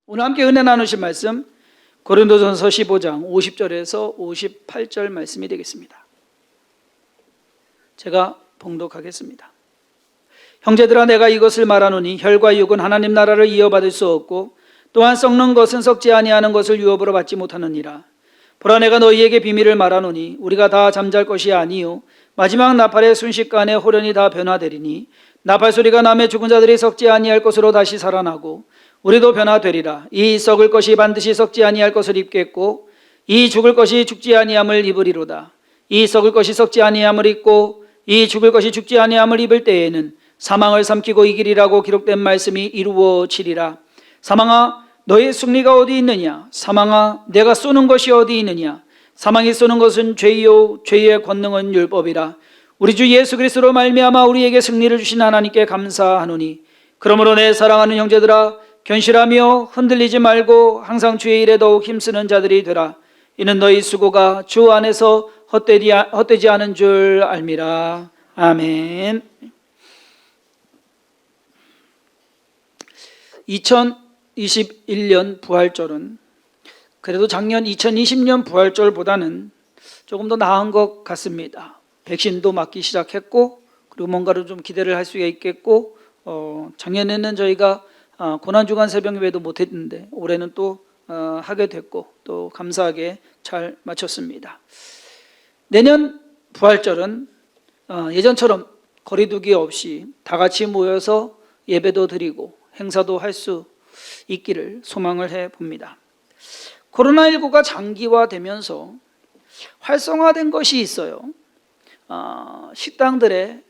오늘 함께 은혜 나누신 말씀 고린도전서 15장 50절에서 58절 말씀이 되겠습니다. 제가 봉독하겠습니다. 형제들아, 내가 이것을 말하노니 혈과 육은 하나님 나라를 이어받을 수 없고 또한 썩는 것은 썩지 아니하는 것을 유업으로 받지 못하느니라. 보라, 내가 너희에게 비밀을 말하노니 우리가 다 잠잘 것이 아니요 마지막 나팔의 순식간에 호련히 다 변화되리니 나팔 소리가 나매 죽은 자들이 썩지 아니할 것으로 다시 살아나고 우리도 변화되리라. 이 썩을 것이 반드시 썩지 아니할 것을 입겠고 이 죽을 것이 죽지 아니함을 입으리로다. 이 썩을 것이 썩지 아니함을 입고 이 죽을 것이 죽지 아니함을 입을 때에는 사망을 삼키고 이기리라고 기록된 말씀이 이루어지리라. 사망아, 너의 승리가 어디 있느냐? 사망아, 내가 쏘는 것이 어디 있느냐? 사망이 쏘는 것은 죄요 죄의 권능은 율법이라. 우리 주 예수 그리스도로 말미암아 우리에게 승리를 주신 하나님께 감사하노니, 그러므로 내 사랑하는 형제들아, 견실하며 흔들리지 말고 항상 주의 일에 더욱 힘쓰는 자들이 되라. 이는 너희 수고가 주 안에서 헛되지 않은 줄 알미라. 아멘. 2021년 부활절은 그래도 작년 2020년 부활절보다는 조금 더 나은 것 같습니다. 백신도 맞기 시작했고, 그리고 뭔가를 좀 기대를 할 수가 있겠고, 작년에는 저희가 고난주간 새벽예배도 못했는데 올해는 또 하게 됐고, 또 감사하게 잘 마쳤습니다. 내년 부활절은 예전처럼 거리두기 없이 다 같이 모여서 예배도 드리고 행사도 할 수 있기를 소망을 해봅니다. 코로나19가 장기화되면서 활성화된 것이 있어요. 식당들의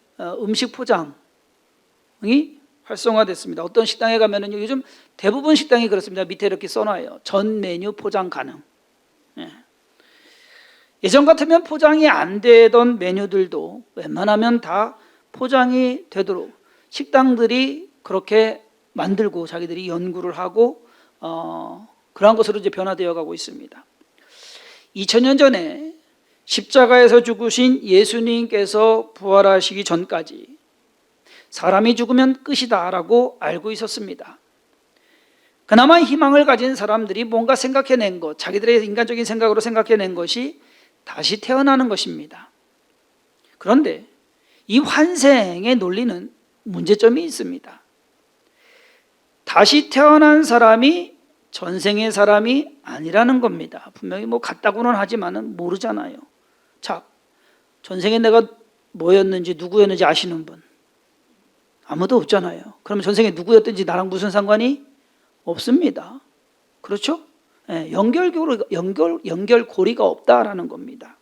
음식 포장이 활성화됐습니다. 어떤 식당에 가면은 요즘 대부분 식당이 그렇습니다. 밑에 이렇게 써놔요. 전 메뉴 포장 가능. 예전 같으면 포장이 안 되던 메뉴들도 웬만하면 다 포장이 되도록 식당들이 그렇게 만들고 자기들이 연구를 하고 그러한 것으로 이제 변화되어 가고 있습니다. 2000년 전에 십자가에서 죽으신 예수님께서 부활하시기 전까지 사람이 죽으면 끝이다라고 알고 있었습니다. 그나마 희망을 가진 사람들이 뭔가 생각해낸 것, 자기들의 인간적인 생각으로 생각해낸 것이 다시 태어나는 것입니다. 그런데 이 환생의 논리는 문제점이 있습니다. 다시 태어난 사람이 전생의 사람이 아니라는 겁니다. 분명히 뭐 같다고는 하지만은 모르잖아요. 자, 전생에 내가 뭐였는지 누구였는지 아시는 분? 아무도 없잖아요. 그러면 전생에 누구였든지 나랑 무슨 상관이 없습니다. 그렇죠? 연결고리가 없다라는 겁니다.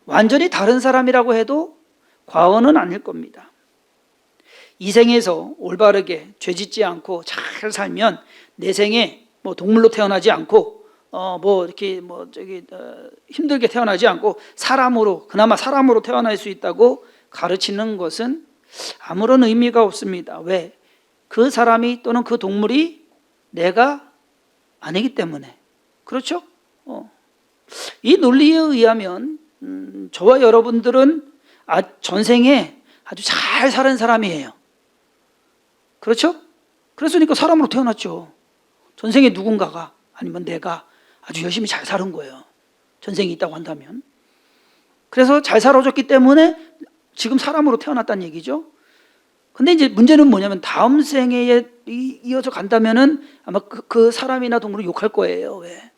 완전히 다른 사람이라고 해도 과언은 아닐 겁니다. 이 생에서 올바르게 죄짓지 않고 잘 살면 내 생에 뭐 동물로 태어나지 않고 힘들게 태어나지 않고 그나마 사람으로 태어날 수 있다고 가르치는 것은 아무런 의미가 없습니다. 왜? 그 사람이 또는 그 동물이 내가 아니기 때문에. 그렇죠? 이 논리에 의하면 저와 여러분들은 전생에 아주 잘 사는 사람이에요. 그렇죠? 그랬으니까 사람으로 태어났죠. 전생에 누군가가 아니면 내가 아주 열심히 잘 사는 거예요. 전생이 있다고 한다면. 그래서 잘 살아줬기 때문에 지금 사람으로 태어났다는 얘기죠. 근데 이제 문제는 뭐냐면 다음 생에 이어져 간다면은 아마 그 사람이나 동물을 욕할 거예요. 왜?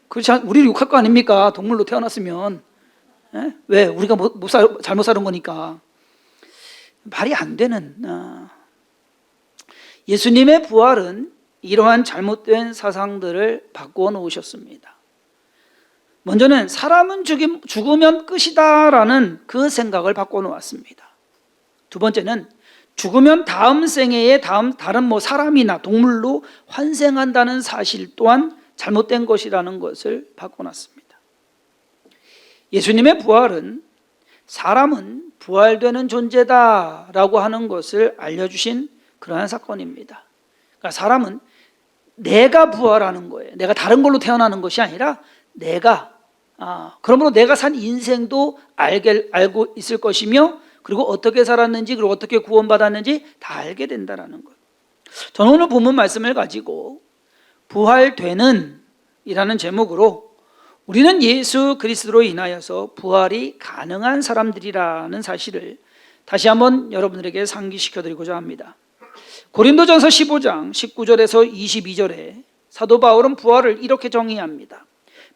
그렇지, 우리를 욕할 거 아닙니까? 동물로 태어났으면. 왜? 우리가 잘못 사는 거니까. 말이 안 되는. 예수님의 부활은 이러한 잘못된 사상들을 바꾸어 놓으셨습니다. 먼저는 사람은 죽으면 끝이다라는 그 생각을 바꿔 놓았습니다. 두 번째는 죽으면 다음 생애에 다른 사람이나 동물로 환생한다는 사실 또한 잘못된 것이라는 것을 바꿔놨습니다. 예수님의 부활은 사람은 부활되는 존재다라고 하는 것을 알려주신 그러한 사건입니다. 그러니까 사람은 내가 부활하는 거예요. 내가 다른 걸로 태어나는 것이 아니라 그러므로 내가 산 인생도 알고 있을 것이며, 그리고 어떻게 살았는지, 그리고 어떻게 구원받았는지 다 알게 된다는 것. 저는 오늘 본문 말씀을 가지고 부활되는 이라는 제목으로 우리는 예수 그리스도로 인하여서 부활이 가능한 사람들이라는 사실을 다시 한번 여러분들에게 상기시켜 드리고자 합니다. 고린도전서 15장 19절에서 22절에 사도 바울은 부활을 이렇게 정의합니다.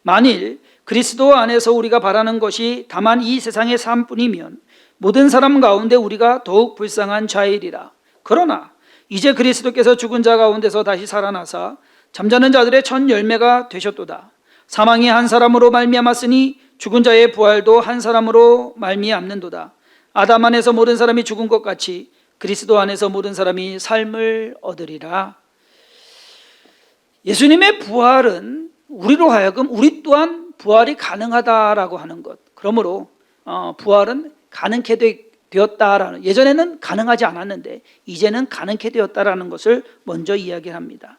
만일 그리스도 안에서 우리가 바라는 것이 다만 이 세상의 삶뿐이면 모든 사람 가운데 우리가 더욱 불쌍한 자이리라. 그러나 이제 그리스도께서 죽은 자 가운데서 다시 살아나사 잠자는 자들의 첫 열매가 되셨도다. 사망이 한 사람으로 말미암았으니 죽은 자의 부활도 한 사람으로 말미암는도다. 아담 안에서 모든 사람이 죽은 것 같이 그리스도 안에서 모든 사람이 삶을 얻으리라. 예수님의 부활은 우리로 하여금 우리 또한 부활이 가능하다라고 하는 것. 그러므로 부활은 가능케 되었다라는, 예전에는 가능하지 않았는데 이제는 가능케 되었다라는 것을 먼저 이야기합니다.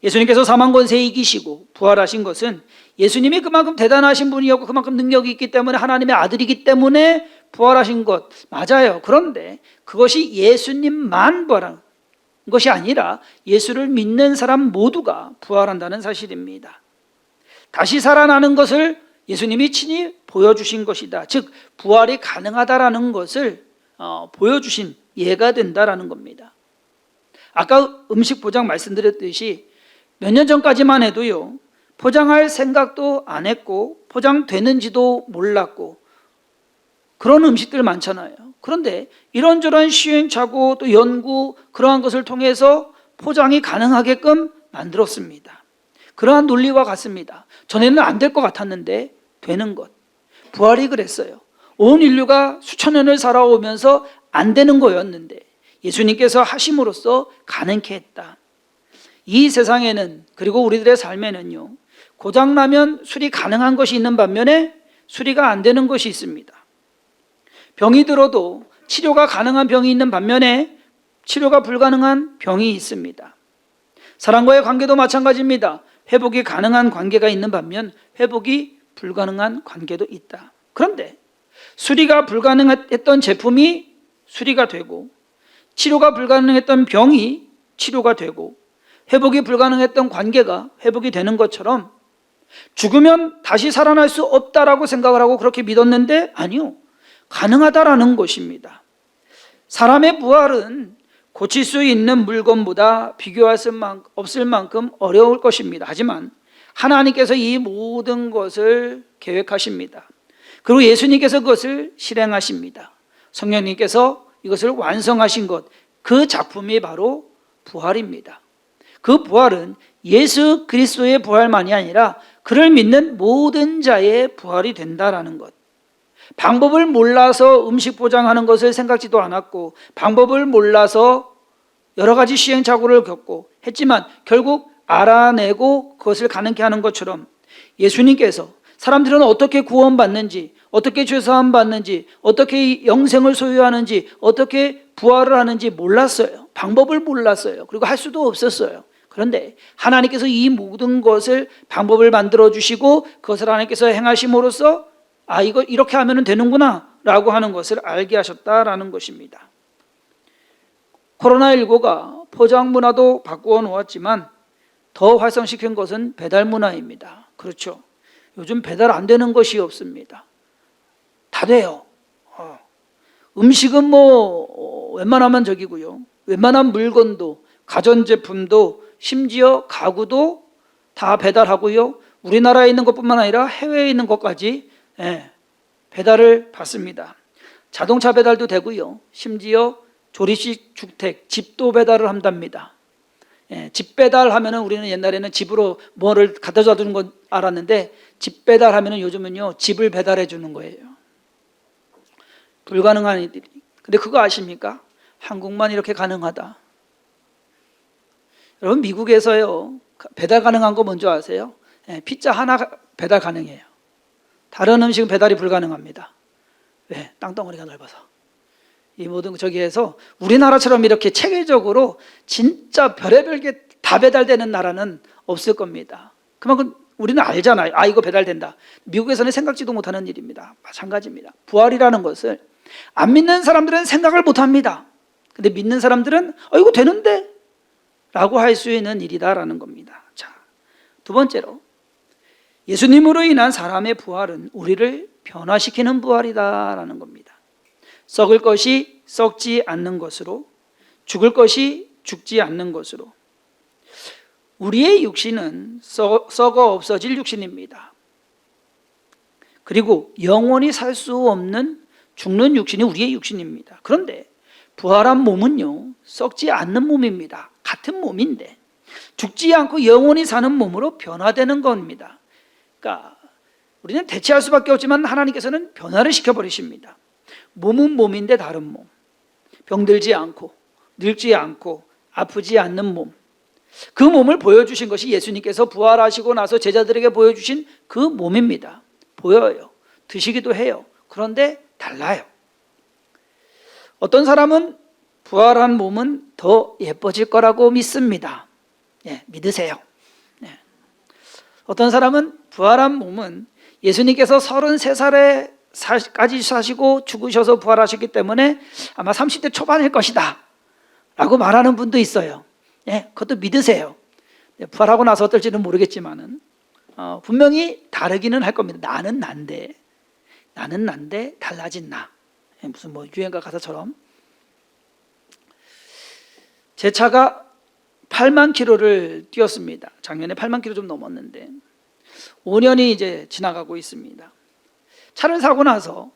예수님께서 사망 권세에 이기시고 부활하신 것은 예수님이 그만큼 대단하신 분이었고 그만큼 능력이 있기 때문에 하나님의 아들이기 때문에 부활하신 것 맞아요. 그런데 그것이 예수님만 부활한 것이 아니라 예수를 믿는 사람 모두가 부활한다는 사실입니다. 다시 살아나는 것을 예수님이 친히 보여주신 것이다. 즉 부활이 가능하다라는 것을 보여주신 예가 된다라는 겁니다. 아까 음식 포장 말씀드렸듯이 몇 년 전까지만 해도요, 포장할 생각도 안 했고 포장되는지도 몰랐고 그런 음식들 많잖아요. 그런데 이런저런 시행착오 또 연구 그러한 것을 통해서 포장이 가능하게끔 만들었습니다. 그러한 논리와 같습니다. 전에는 안 될 것 같았는데 되는 것. 부활이 그랬어요. 온 인류가 수천 년을 살아오면서 안 되는 거였는데 예수님께서 하심으로써 가능케 했다. 이 세상에는, 그리고 우리들의 삶에는요, 고장나면 수리 가능한 것이 있는 반면에 수리가 안 되는 것이 있습니다. 병이 들어도 치료가 가능한 병이 있는 반면에 치료가 불가능한 병이 있습니다. 사람과의 관계도 마찬가지입니다. 회복이 가능한 관계가 있는 반면 회복이 불가능한 관계도 있다. 그런데 수리가 불가능했던 제품이 수리가 되고 치료가 불가능했던 병이 치료가 되고 회복이 불가능했던 관계가 회복이 되는 것처럼 죽으면 다시 살아날 수 없다라고 생각을 하고 그렇게 믿었는데 아니요, 가능하다라는 것입니다. 사람의 부활은 고칠 수 있는 물건보다 비교할 수 없을 만큼 어려울 것입니다. 하지만 하나님께서 이 모든 것을 계획하십니다. 그리고 예수님께서 그것을 실행하십니다. 성령님께서 이것을 완성하신 것, 그 작품이 바로 부활입니다. 그 부활은 예수 그리스도의 부활만이 아니라 그를 믿는 모든 자의 부활이 된다라는 것. 방법을 몰라서 음식 포장하는 것을 생각지도 않았고 방법을 몰라서 여러 가지 시행착오를 겪고 했지만 결국 알아내고 그것을 가능케 하는 것처럼 예수님께서 사람들은 어떻게 구원받는지, 어떻게 죄사함 받는지, 어떻게 영생을 소유하는지, 어떻게 부활을 하는지 몰랐어요. 방법을 몰랐어요. 그리고 할 수도 없었어요. 그런데 하나님께서 이 모든 것을 방법을 만들어 주시고 그것을 하나님께서 행하심으로써 이거 이렇게 하면 되는구나 라고 하는 것을 알게 하셨다라는 것입니다. 코로나19가 포장 문화도 바꾸어 놓았지만 더 활성시킨 것은 배달 문화입니다. 그렇죠. 요즘 배달 안 되는 것이 없습니다. 다 돼요. 음식은 웬만하면 저기고요. 웬만한 물건도, 가전제품도, 심지어 가구도 다 배달하고요. 우리나라에 있는 것뿐만 아니라 해외에 있는 것까지 배달을 받습니다. 자동차 배달도 되고요. 심지어 조립식 주택, 집도 배달을 한답니다. 집 배달하면은 우리는 옛날에는 집으로 뭐를 갖다 주는 건 알았는데 집 배달하면은 요즘은요 집을 배달해 주는 거예요. 불가능한 일들이. 근데 그거 아십니까? 한국만 이렇게 가능하다. 여러분 미국에서요 배달 가능한 거 뭔지 아세요? 피자 하나 배달 가능해요. 다른 음식은 배달이 불가능합니다. 왜? 땅덩어리가 넓어서. 이 모든 저기에서 우리나라처럼 이렇게 체계적으로 진짜 별의별 게 다 배달되는 나라는 없을 겁니다. 그만큼 우리는 알잖아요. 이거 배달된다. 미국에서는 생각지도 못하는 일입니다. 마찬가지입니다. 부활이라는 것을 안 믿는 사람들은 생각을 못합니다. 근데 믿는 사람들은 이거 되는데 라고 할 수 있는 일이다라는 겁니다. 자, 두 번째로 예수님으로 인한 사람의 부활은 우리를 변화시키는 부활이다라는 겁니다. 썩을 것이 썩지 않는 것으로, 죽을 것이 죽지 않는 것으로. 우리의 육신은 썩어 없어질 육신입니다. 그리고 영원히 살 수 없는 죽는 육신이 우리의 육신입니다. 그런데 부활한 몸은요, 썩지 않는 몸입니다. 같은 몸인데 죽지 않고 영원히 사는 몸으로 변화되는 겁니다. 그러니까 우리는 대체할 수밖에 없지만 하나님께서는 변화를 시켜버리십니다. 몸은 몸인데 다른 몸, 병들지 않고 늙지 않고 아프지 않는 몸, 그 몸을 보여주신 것이 예수님께서 부활하시고 나서 제자들에게 보여주신 그 몸입니다. 보여요. 드시기도 해요. 그런데 달라요. 어떤 사람은 부활한 몸은 더 예뻐질 거라고 믿습니다. 믿으세요. 어떤 사람은 부활한 몸은 예수님께서 33살까지 사시고 죽으셔서 부활하셨기 때문에 아마 30대 초반일 것이다 라고 말하는 분도 있어요. 그것도 믿으세요. 부활하고 나서 어떨지는 모르겠지만은 분명히 다르기는 할 겁니다. 나는 난데 달라진 나. 무슨 뭐 유행가 가사처럼. 제 차가 8만 킬로를 뛰었습니다. 작년에 8만 킬로 좀 넘었는데 5년이 이제 지나가고 있습니다. 차를 사고 나서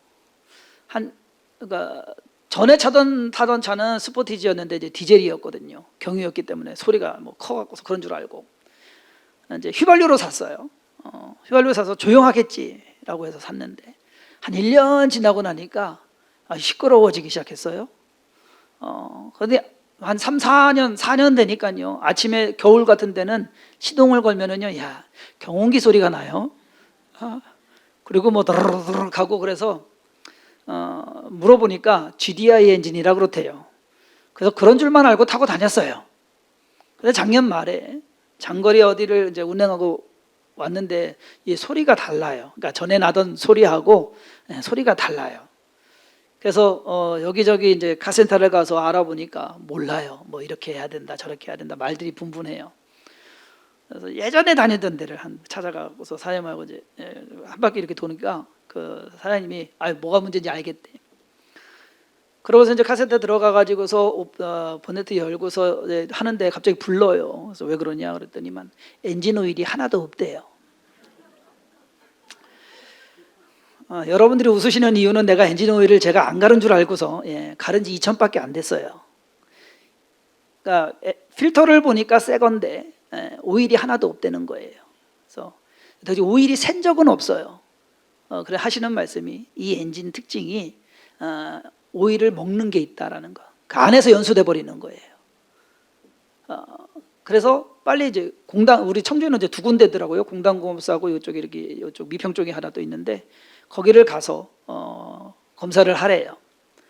그러니까 전에 타던 차는 스포티지였는데 이제 디젤이었거든요. 경유였기 때문에 소리가 뭐 커갖고서 그런 줄 알고 이제 휘발유로 샀어요. 휘발유 사서 조용하겠지라고 해서 샀는데 한 1년 지나고 나니까 시끄러워지기 시작했어요. 그런데 한 4년 되니까요. 아침에 겨울 같은 데는 시동을 걸면은요, 야, 경운기 소리가 나요. 그리고 뭐 드르르르 가고 그래서 물어보니까 GDI 엔진이라 그렇대요. 그래서 그런 줄만 알고 타고 다녔어요. 그래서 작년 말에 장거리 어디를 이제 운행하고 왔는데 이 소리가 달라요. 그러니까 전에 나던 소리하고 소리가 달라요. 그래서 여기저기 이제 카센터를 가서 알아보니까 몰라요. 뭐 이렇게 해야 된다, 저렇게 해야 된다, 말들이 분분해요. 그래서 예전에 다니던 데를 한 찾아가고서 사장님하고 이제 한 바퀴 이렇게 도니까 그 사장님이 뭐가 문제인지 알겠대. 그러고서 이제 카센터 들어가 가지고서 보네트 열고서 하는데 갑자기 불러요. 그래서 왜 그러냐 그랬더니만 엔진 오일이 하나도 없대요. 여러분들이 웃으시는 이유는 내가 엔진 오일을 제가 안 가른 줄 알고서 가른 지 2,000밖에 안 됐어요. 그러니까 필터를 보니까 새 건데 오일이 하나도 없다는 거예요. 그래서 도대체 오일이 샌 적은 없어요. 그래 하시는 말씀이 이 엔진 특징이 오일을 먹는 게 있다라는 거. 그 안에서 연소돼 버리는 거예요. 그래서 빨리 이제 우리 청주에는 이제 두 군데더라고요. 공단공업사하고 이쪽 미평 쪽에 하나 또 있는데 거기를 가서 검사를 하래요.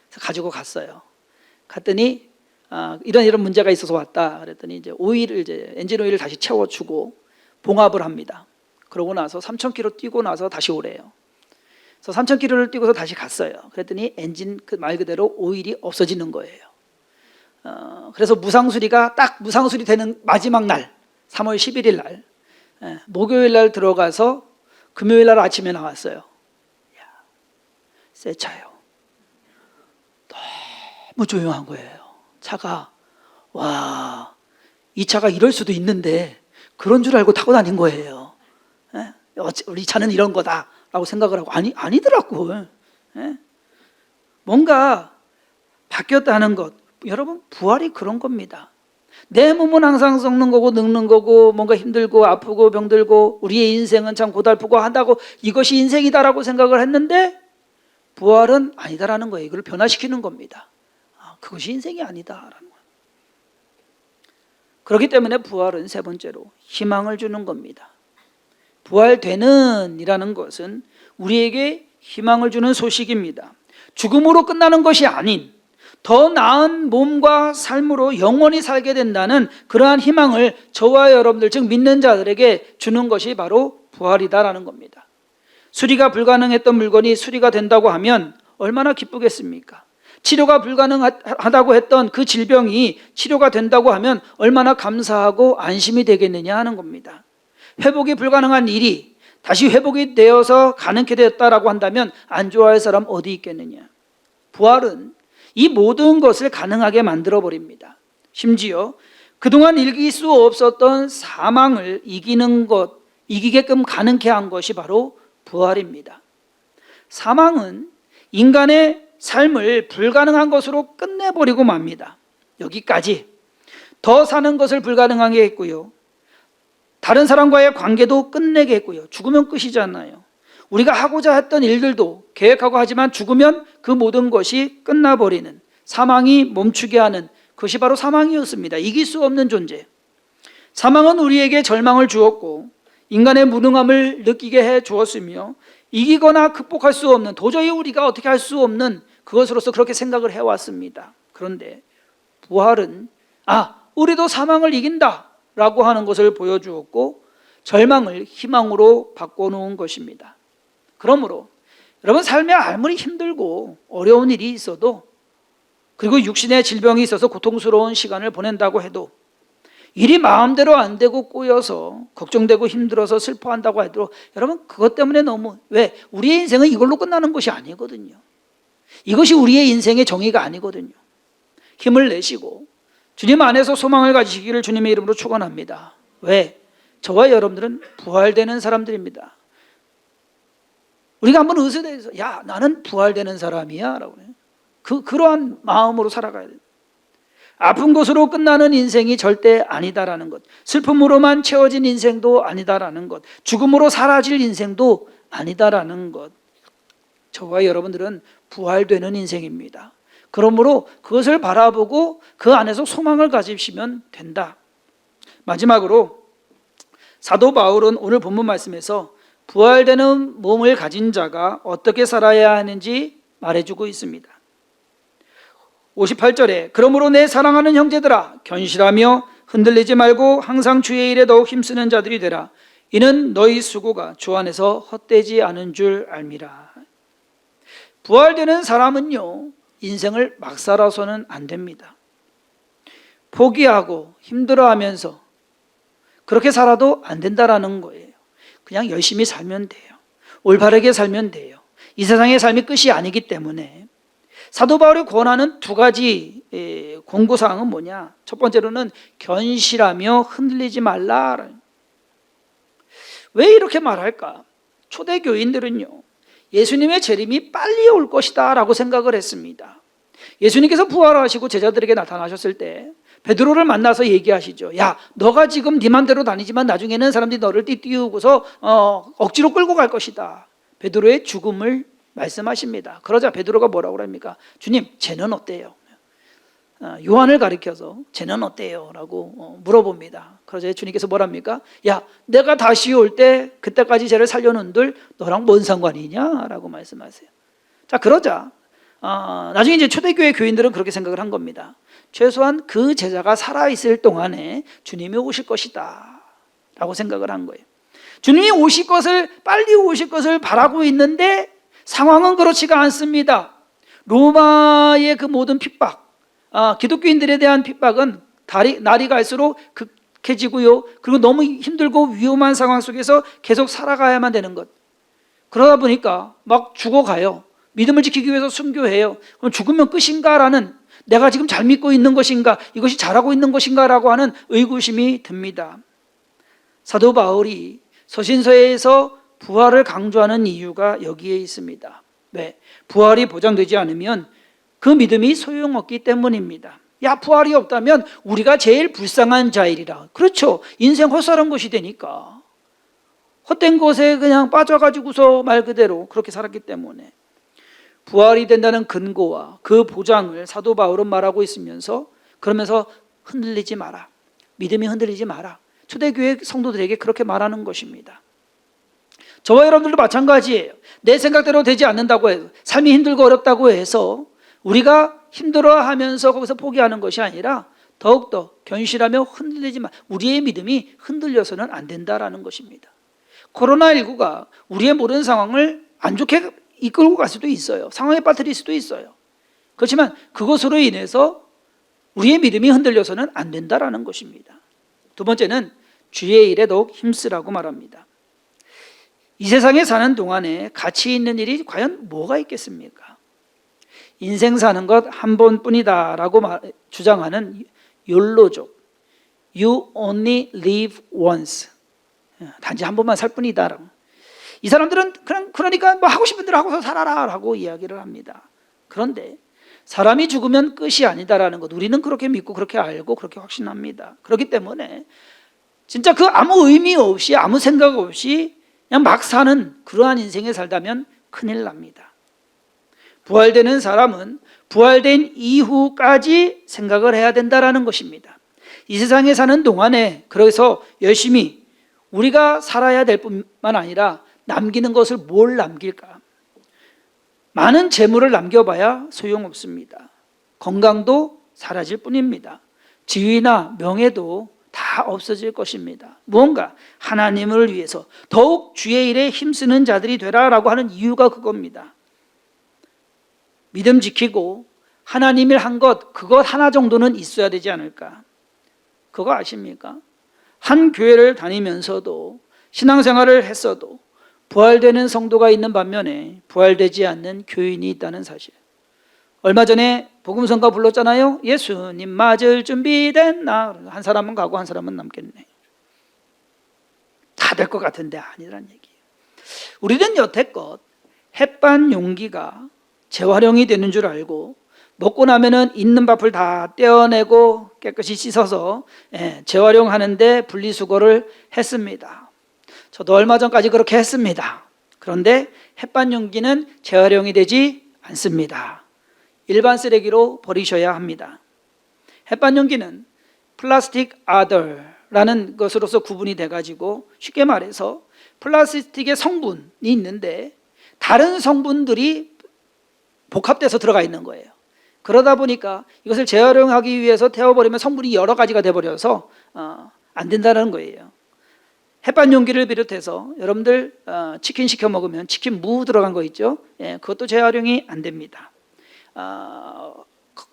그래서 가지고 갔어요. 갔더니 이런 문제가 있어서 왔다. 그랬더니 이제 엔진 오일을 다시 채워주고 봉합을 합니다. 그러고 나서 3,000km 뛰고 나서 다시 오래요. 그래서 3,000km를 뛰고서 다시 갔어요. 그랬더니 엔진 말 그대로 오일이 없어지는 거예요. 그래서 무상수리가 딱 무상수리 되는 마지막 날 3월 11일 날 목요일 날 들어가서 금요일 날 아침에 나왔어요. 새 차요. 너무 조용한 거예요. 차가 와, 이 차가 이럴 수도 있는데 그런 줄 알고 타고 다닌 거예요. 우리 차는 이런 거다라고 생각을 하고 아니더라고. 뭔가 바뀌었다는 것. 여러분 부활이 그런 겁니다. 내 몸은 항상 썩는 거고 늙는 거고 뭔가 힘들고 아프고 병들고 우리의 인생은 참 고달프고 한다고 이것이 인생이다라고 생각을 했는데 부활은 아니다라는 거예요. 이걸 변화시키는 겁니다. 그것이 인생이 아니다라는 거예요. 그렇기 때문에 부활은 세 번째로 희망을 주는 겁니다. 부활되는 이라는 것은 우리에게 희망을 주는 소식입니다. 죽음으로 끝나는 것이 아닌 더 나은 몸과 삶으로 영원히 살게 된다는 그러한 희망을 저와 여러분들 즉 믿는 자들에게 주는 것이 바로 부활이다라는 겁니다. 수리가 불가능했던 물건이 수리가 된다고 하면 얼마나 기쁘겠습니까? 치료가 불가능하다고 했던 그 질병이 치료가 된다고 하면 얼마나 감사하고 안심이 되겠느냐 하는 겁니다. 회복이 불가능한 일이 다시 회복이 되어서 가능케 되었다라고 한다면 안 좋아할 사람 어디 있겠느냐. 부활은 이 모든 것을 가능하게 만들어 버립니다. 심지어 그동안 이길 수 없었던 사망을 이기게끔 가능케 한 것이 바로 부활입니다. 사망은 인간의 삶을 불가능한 것으로 끝내버리고 맙니다. 여기까지. 더 사는 것을 불가능하게 했고요. 다른 사람과의 관계도 끝내게 했고요. 죽으면 끝이잖아요. 우리가 하고자 했던 일들도 계획하고 하지만 죽으면 그 모든 것이 끝나버리는, 사망이 멈추게 하는 그것이 바로 사망이었습니다. 이길 수 없는 존재. 사망은 우리에게 절망을 주었고 인간의 무능함을 느끼게 해 주었으며 이기거나 극복할 수 없는, 도저히 우리가 어떻게 할 수 없는 그것으로서 그렇게 생각을 해왔습니다. 그런데 부활은 우리도 사망을 이긴다 라고 하는 것을 보여주었고 절망을 희망으로 바꿔놓은 것입니다. 그러므로 여러분, 삶에 아무리 힘들고 어려운 일이 있어도, 그리고 육신의 질병이 있어서 고통스러운 시간을 보낸다고 해도, 일이 마음대로 안 되고 꼬여서 걱정되고 힘들어서 슬퍼한다고 해도 여러분, 그것 때문에 우리의 인생은 이걸로 끝나는 것이 아니거든요. 이것이 우리의 인생의 정의가 아니거든요. 힘을 내시고 주님 안에서 소망을 가지시기를 주님의 이름으로 축원합니다. 왜? 저와 여러분들은 부활되는 사람들입니다. 우리가 한번 의심해서 나는 부활되는 사람이야 라고 해요. 그러한 마음으로 살아가야 돼요. 아픈 것으로 끝나는 인생이 절대 아니다라는 것, 슬픔으로만 채워진 인생도 아니다라는 것, 죽음으로 사라질 인생도 아니다라는 것. 저와 여러분들은 부활되는 인생입니다. 그러므로 그것을 바라보고 그 안에서 소망을 가지시면 된다. 마지막으로 사도 바울은 오늘 본문 말씀에서 부활되는 몸을 가진 자가 어떻게 살아야 하는지 말해주고 있습니다. 58절에 그러므로 내 사랑하는 형제들아 견실하며 흔들리지 말고 항상 주의 일에 더욱 힘쓰는 자들이 되라. 이는 너희 수고가 주 안에서 헛되지 않은 줄 알미라. 부활되는 사람은요, 인생을 막 살아서는 안 됩니다. 포기하고 힘들어하면서 그렇게 살아도 안 된다라는 거예요. 그냥 열심히 살면 돼요. 올바르게 살면 돼요. 이 세상의 삶이 끝이 아니기 때문에. 사도 바울이 권하는 두 가지 권고사항은 뭐냐? 첫 번째로는 견실하며 흔들리지 말라. 왜 이렇게 말할까? 초대교인들은요, 예수님의 재림이 빨리 올 것이다 라고 생각을 했습니다. 예수님께서 부활하시고 제자들에게 나타나셨을 때 베드로를 만나서 얘기하시죠. 너가 지금 네 맘대로 다니지만 나중에는 사람들이 너를 띄우고서 억지로 끌고 갈 것이다. 베드로의 죽음을 말씀하십니다. 그러자 베드로가 뭐라고 합니까? 주님, 쟤는 어때요? 요한을 가리켜서 쟤는 어때요? 라고 물어봅니다. 그러자 주님께서 뭐랍니까? 내가 다시 올 때 그때까지 쟤를 살려놓은들 너랑 뭔 상관이냐? 라고 말씀하세요. 자, 그러자 나중에 이제 초대교회 교인들은 그렇게 생각을 한 겁니다. 최소한 그 제자가 살아있을 동안에 주님이 오실 것이다 라고 생각을 한 거예요. 주님이 빨리 오실 것을 바라고 있는데 상황은 그렇지가 않습니다. 로마의 그 모든 핍박, 기독교인들에 대한 핍박은 날이 갈수록 극해지고요. 그리고 너무 힘들고 위험한 상황 속에서 계속 살아가야만 되는 것. 그러다 보니까 막 죽어가요. 믿음을 지키기 위해서 순교해요. 그럼 죽으면 끝인가라는, 내가 지금 잘 믿고 있는 것인가, 이것이 잘하고 있는 것인가라고 하는 의구심이 듭니다. 사도 바울이 서신서에서 부활을 강조하는 이유가 여기에 있습니다. 왜? 부활이 보장되지 않으면 그 믿음이 소용없기 때문입니다. 부활이 없다면 우리가 제일 불쌍한 자이리라. 그렇죠. 인생 헛살은 것이 되니까. 헛된 것에 그냥 빠져가지고서 말 그대로 그렇게 살았기 때문에. 부활이 된다는 근거와 그 보장을 사도 바울은 말하고 있으면서, 그러면서 흔들리지 마라. 믿음이 흔들리지 마라. 초대교회 성도들에게 그렇게 말하는 것입니다. 저와 여러분들도 마찬가지예요. 내 생각대로 되지 않는다고 해서, 삶이 힘들고 어렵다고 해서 우리가 힘들어하면서 거기서 포기하는 것이 아니라 더욱더 견실하며 흔들리지 마. 우리의 믿음이 흔들려서는 안 된다라는 것입니다. 코로나19가 우리의 모든 상황을 안 좋게 이끌고 갈 수도 있어요. 상황에 빠뜨릴 수도 있어요. 그렇지만 그것으로 인해서 우리의 믿음이 흔들려서는 안 된다라는 것입니다. 두 번째는 주의 일에 더욱 힘쓰라고 말합니다. 이 세상에 사는 동안에 가치 있는 일이 과연 뭐가 있겠습니까? 인생 사는 것 한 번뿐이다라고 주장하는 욜로족, You only live once, 단지 한 번만 살 뿐이다. 이 사람들은 그러니까 뭐 하고 싶은 대로 하고서 살아라라고 이야기를 합니다. 그런데 사람이 죽으면 끝이 아니다라는 것, 우리는 그렇게 믿고 그렇게 알고 그렇게 확신합니다. 그렇기 때문에 진짜 그 아무 의미 없이 아무 생각 없이 그냥 막 사는 그러한 인생에 살다면 큰일 납니다. 부활되는 사람은 부활된 이후까지 생각을 해야 된다라는 것입니다. 이 세상에 사는 동안에 그래서 열심히 우리가 살아야 될 뿐만 아니라 남기는 것을 뭘 남길까? 많은 재물을 남겨봐야 소용없습니다. 건강도 사라질 뿐입니다. 지위나 명예도 다 없어질 것입니다. 무언가 하나님을 위해서 더욱 주의 일에 힘쓰는 자들이 되라라고 하는 이유가 그겁니다. 믿음 지키고 하나님이 한 것, 그것 하나 정도는 있어야 되지 않을까? 그거 아십니까? 한 교회를 다니면서도 신앙생활을 했어도 부활되는 성도가 있는 반면에 부활되지 않는 교인이 있다는 사실. 얼마 전에 복음성가 불렀잖아요. 예수님 맞을 준비됐나? 한 사람은 가고 한 사람은 남겠네. 다 될 것 같은데 아니란 얘기예요. 우리는 여태껏 햇반 용기가 재활용이 되는 줄 알고 먹고 나면은 있는 밥을 다 떼어내고 깨끗이 씻어서 재활용하는데 분리수거를 했습니다. 저도 얼마 전까지 그렇게 했습니다. 그런데 햇반 용기는 재활용이 되지 않습니다. 일반 쓰레기로 버리셔야 합니다. 햇반 용기는 플라스틱 아더라는 것으로서 구분이 돼가지고 쉽게 말해서 플라스틱의 성분이 있는데 다른 성분들이 복합돼서 들어가 있는 거예요. 그러다 보니까 이것을 재활용하기 위해서 태워버리면 성분이 여러 가지가 돼버려서 안 된다는 거예요. 햇반 용기를 비롯해서 여러분들 치킨 시켜 먹으면 치킨 무 들어간 거 있죠? 그것도 재활용이 안 됩니다.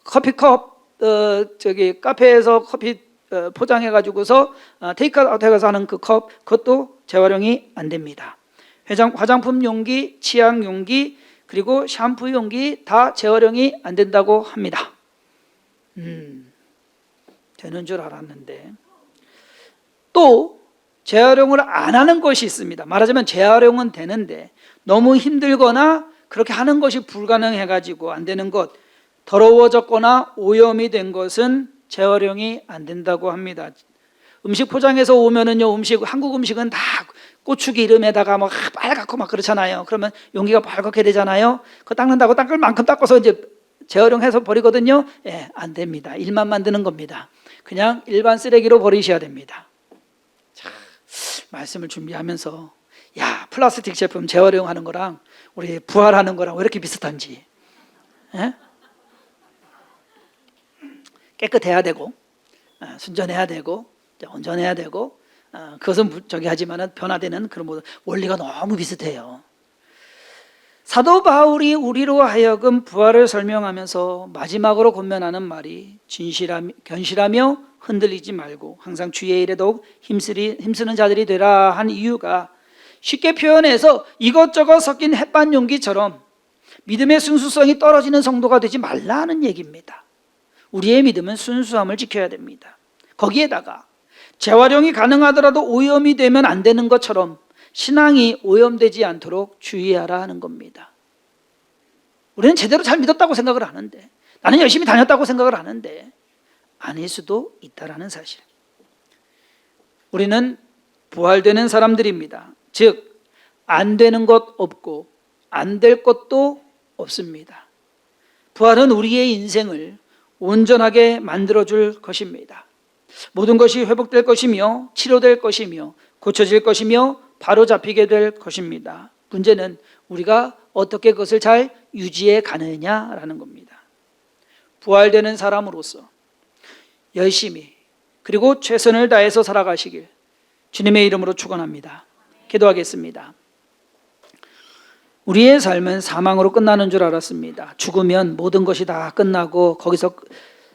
커피컵 카페에서 커피 포장해 가지고서 테이크아웃 해서 하는 그 컵, 그것도 재활용이 안 됩니다. 화장품 용기, 치약 용기, 그리고 샴푸 용기 다 재활용이 안 된다고 합니다. 되는 줄 알았는데 또 재활용을 안 하는 것이 있습니다. 말하자면 재활용은 되는데 너무 힘들거나 그렇게 하는 것이 불가능해가지고 안 되는 것, 더러워졌거나 오염이 된 것은 재활용이 안 된다고 합니다. 음식 포장해서 오면은요, 한국 음식은 다 고추기름에다가 막 빨갛고 막 그렇잖아요. 그러면 용기가 빨갛게 되잖아요. 그거 닦는다고 닦을 만큼 닦아서 이제 재활용해서 버리거든요. 안 됩니다. 일만 만드는 겁니다. 그냥 일반 쓰레기로 버리셔야 됩니다. 자, 말씀을 준비하면서 야, 플라스틱 제품 재활용하는 거랑 우리 부활하는 거랑 왜 이렇게 비슷한지. 깨끗해야 되고 순전해야 되고 온전해야 되고 그것은 하지만은 변화되는 그런 모든 원리가 너무 비슷해요. 사도 바울이 우리로 하여금 부활을 설명하면서 마지막으로 권면하는 말이 견실하며 흔들리지 말고 항상 주의 일에 더욱 힘쓰는 자들이 되라 한 이유가 쉽게 표현해서 이것저것 섞인 햇반 용기처럼 믿음의 순수성이 떨어지는 성도가 되지 말라는 얘기입니다. 우리의 믿음은 순수함을 지켜야 됩니다. 거기에다가 재활용이 가능하더라도 오염이 되면 안 되는 것처럼 신앙이 오염되지 않도록 주의하라 하는 겁니다. 우리는 제대로 잘 믿었다고 생각을 하는데, 나는 열심히 다녔다고 생각을 하는데 아닐 수도 있다라는 사실. 우리는 부활되는 사람들입니다. 즉 안 되는 것 없고 안 될 것도 없습니다. 부활은 우리의 인생을 온전하게 만들어줄 것입니다. 모든 것이 회복될 것이며 치료될 것이며 고쳐질 것이며 바로 잡히게 될 것입니다. 문제는 우리가 어떻게 그것을 잘 유지해 가느냐라는 겁니다. 부활되는 사람으로서 열심히 그리고 최선을 다해서 살아가시길 주님의 이름으로 축원합니다. 기도하겠습니다. 우리의 삶은 사망으로 끝나는 줄 알았습니다. 죽으면 모든 것이 다 끝나고 거기서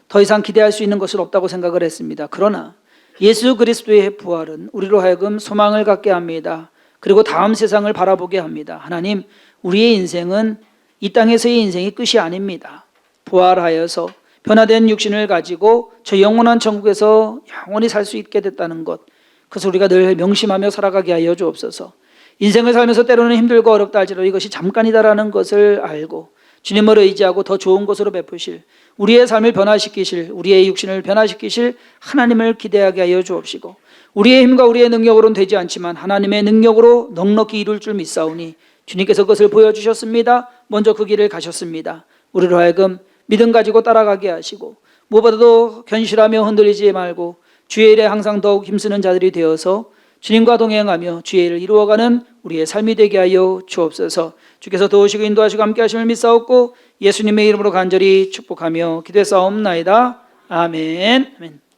더 이상 기대할 수 있는 것은 없다고 생각을 했습니다. 그러나 예수 그리스도의 부활은 우리로 하여금 소망을 갖게 합니다. 그리고 다음 세상을 바라보게 합니다. 하나님, 우리의 인생은 이 땅에서의 인생이 끝이 아닙니다. 부활하여서 변화된 육신을 가지고 저 영원한 천국에서 영원히 살 수 있게 됐다는 것, 그것을 우리가 늘 명심하며 살아가게 하여 주옵소서. 인생을 살면서 때로는 힘들고 어렵다 할지라도 이것이 잠깐이다라는 것을 알고 주님을 의지하고 더 좋은 것으로 베푸실, 우리의 삶을 변화시키실, 우리의 육신을 변화시키실 하나님을 기대하게 하여 주옵시고, 우리의 힘과 우리의 능력으로는 되지 않지만 하나님의 능력으로 넉넉히 이룰 줄 믿사오니 주님께서 그것을 보여주셨습니다. 먼저 그 길을 가셨습니다. 우리로 하여금 믿음 가지고 따라가게 하시고 무엇보다도 견실하며 흔들리지 말고 주의 일에 항상 더욱 힘쓰는 자들이 되어서 주님과 동행하며 주의 일을 이루어가는 우리의 삶이 되게 하여 주옵소서. 주께서 도우시고 인도하시고 함께 하심을 믿사옵고 예수님의 이름으로 간절히 축복하며 기도했사옵나이다. 아멘. 아멘.